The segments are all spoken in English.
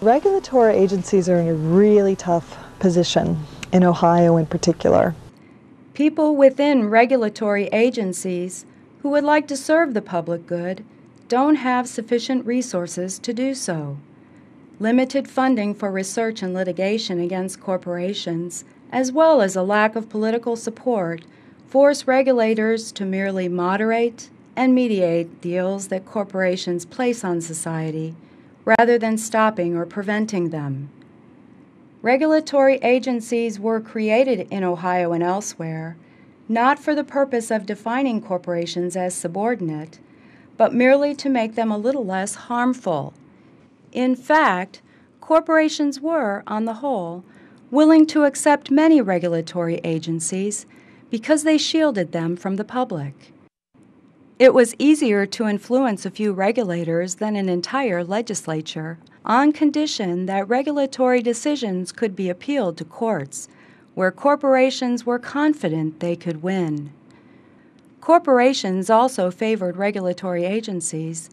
Regulatory agencies are in a really tough position, in Ohio in particular. People within regulatory agencies who would like to serve the public good don't have sufficient resources to do so. Limited funding for research and litigation against corporations, as well as a lack of political support, force regulators to merely moderate and mediate the ills that corporations place on society, rather than stopping or preventing them. Regulatory agencies were created in Ohio and elsewhere, not for the purpose of defining corporations as subordinate, but merely to make them a little less harmful. In fact, corporations were, on the whole, willing to accept many regulatory agencies because they shielded them from the public. It was easier to influence a few regulators than an entire legislature, on condition that regulatory decisions could be appealed to courts, where corporations were confident they could win. Corporations also favored regulatory agencies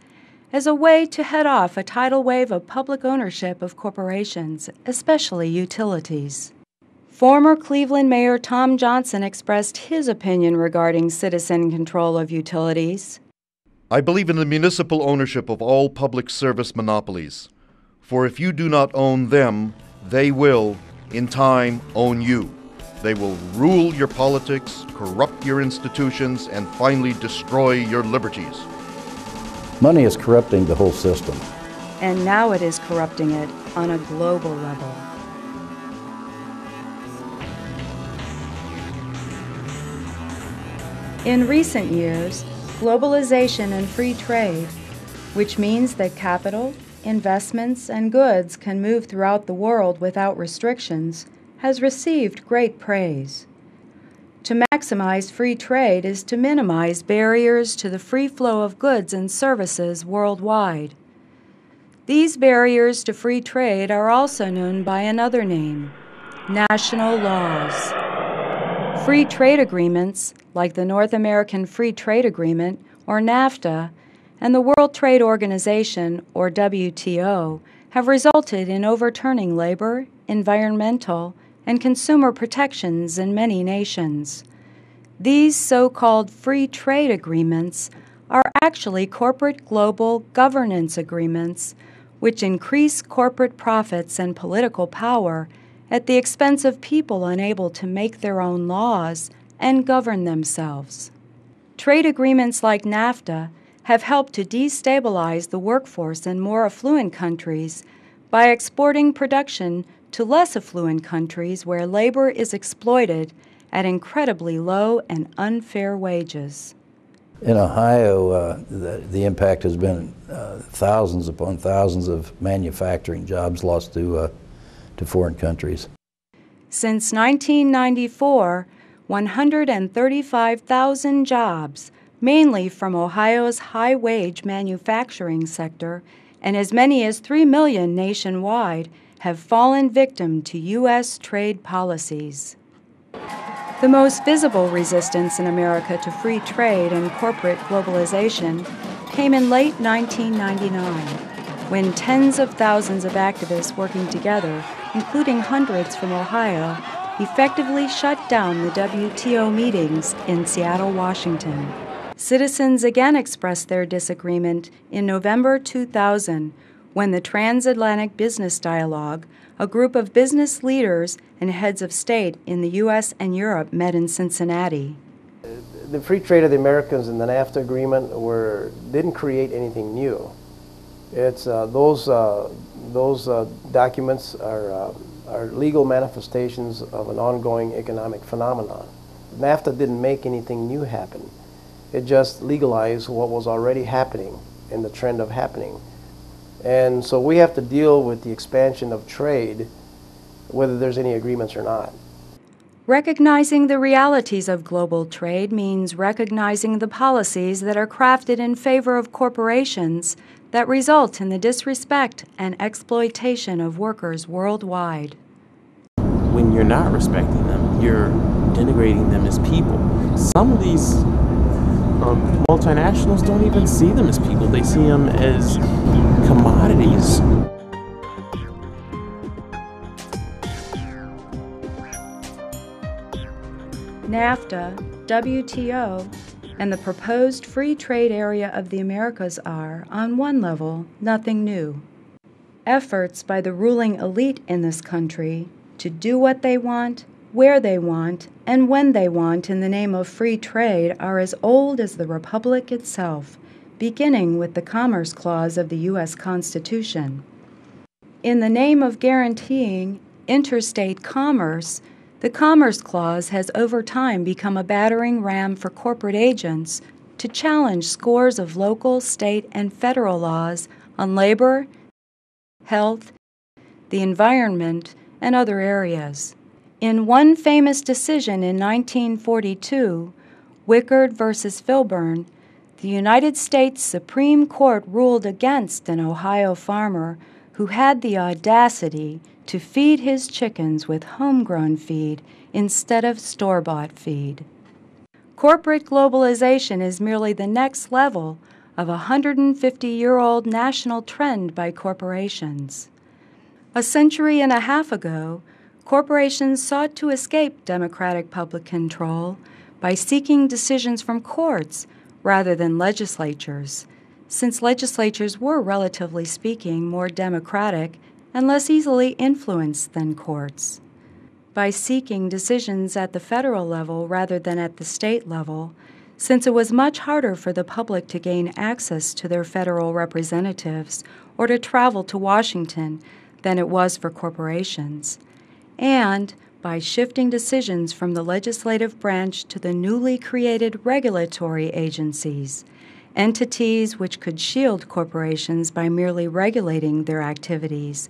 as a way to head off a tidal wave of public ownership of corporations, especially utilities. Former Cleveland Mayor Tom Johnson expressed his opinion regarding citizen control of utilities. I believe in the municipal ownership of all public service monopolies, for if you do not own them, they will, in time, own you. They will rule your politics, corrupt your institutions, and finally destroy your liberties. Money is corrupting the whole system. And now it is corrupting it on a global level. In recent years, globalization and free trade, which means that capital, investments, and goods can move throughout the world without restrictions, has received great praise. To maximize free trade is to minimize barriers to the free flow of goods and services worldwide. These barriers to free trade are also known by another name: national laws. Free trade agreements, like the North American Free Trade Agreement, or NAFTA, and the World Trade Organization, or WTO, have resulted in overturning labor, environmental, and consumer protections in many nations. These so-called free trade agreements are actually corporate global governance agreements, which increase corporate profits and political power at the expense of people unable to make their own laws and govern themselves. Trade agreements like NAFTA have helped to destabilize the workforce in more affluent countries by exporting production to less affluent countries where labor is exploited at incredibly low and unfair wages. In Ohio, the impact has been thousands upon thousands of manufacturing jobs lost to foreign countries. Since 1994, 135,000 jobs, mainly from Ohio's high-wage manufacturing sector, and as many as 3 million nationwide, have fallen victim to U.S. trade policies. The most visible resistance in America to free trade and corporate globalization came in late 1999, when tens of thousands of activists working together, including hundreds from Ohio, effectively shut down the WTO meetings in Seattle, Washington. Citizens again expressed their disagreement in November 2000, when the Transatlantic Business Dialogue, a group of business leaders and heads of state in the U.S. and Europe, met in Cincinnati. The free trade of the Americans and the NAFTA agreement didn't create anything new. It's those documents are legal manifestations of an ongoing economic phenomenon. NAFTA didn't make anything new happen. It just legalized what was already happening in the trend of happening. And so we have to deal with the expansion of trade, whether there's any agreements or not. Recognizing the realities of global trade means recognizing the policies that are crafted in favor of corporations that result in the disrespect and exploitation of workers worldwide. When you're not respecting them, you're denigrating them as people. Some of these multinationals don't even see them as people. They see them as commodities. NAFTA, WTO, and the proposed free trade area of the Americas are, on one level, nothing new. Efforts by the ruling elite in this country to do what they want, where they want, and when they want in the name of free trade are as old as the Republic itself, beginning with the Commerce Clause of the U.S. Constitution. In the name of guaranteeing interstate commerce, the Commerce Clause has over time become a battering ram for corporate agents to challenge scores of local, state, and federal laws on labor, health, the environment, and other areas. In one famous decision in 1942, Wickard versus Filburn, the United States Supreme Court ruled against an Ohio farmer who had the audacity to feed his chickens with homegrown feed instead of store-bought feed. Corporate globalization is merely the next level of a 150-year-old national trend by corporations. A century and a half ago, corporations sought to escape democratic public control by seeking decisions from courts rather than legislatures, since legislatures were, relatively speaking, more democratic and less easily influenced than courts. By seeking decisions at the federal level rather than at the state level, since it was much harder for the public to gain access to their federal representatives or to travel to Washington than it was for corporations, and by shifting decisions from the legislative branch to the newly created regulatory agencies, entities which could shield corporations by merely regulating their activities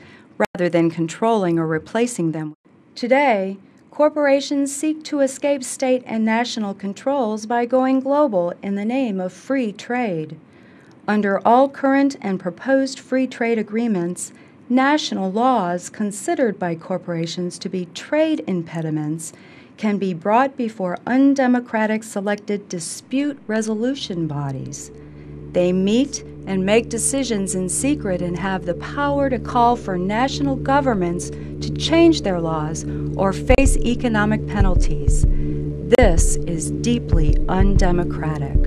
rather than controlling or replacing them. Today, corporations seek to escape state and national controls by going global in the name of free trade. Under all current and proposed free trade agreements, national laws considered by corporations to be trade impediments can be brought before undemocratic selected dispute resolution bodies. They meet and make decisions in secret and have the power to call for national governments to change their laws or face economic penalties. This is deeply undemocratic.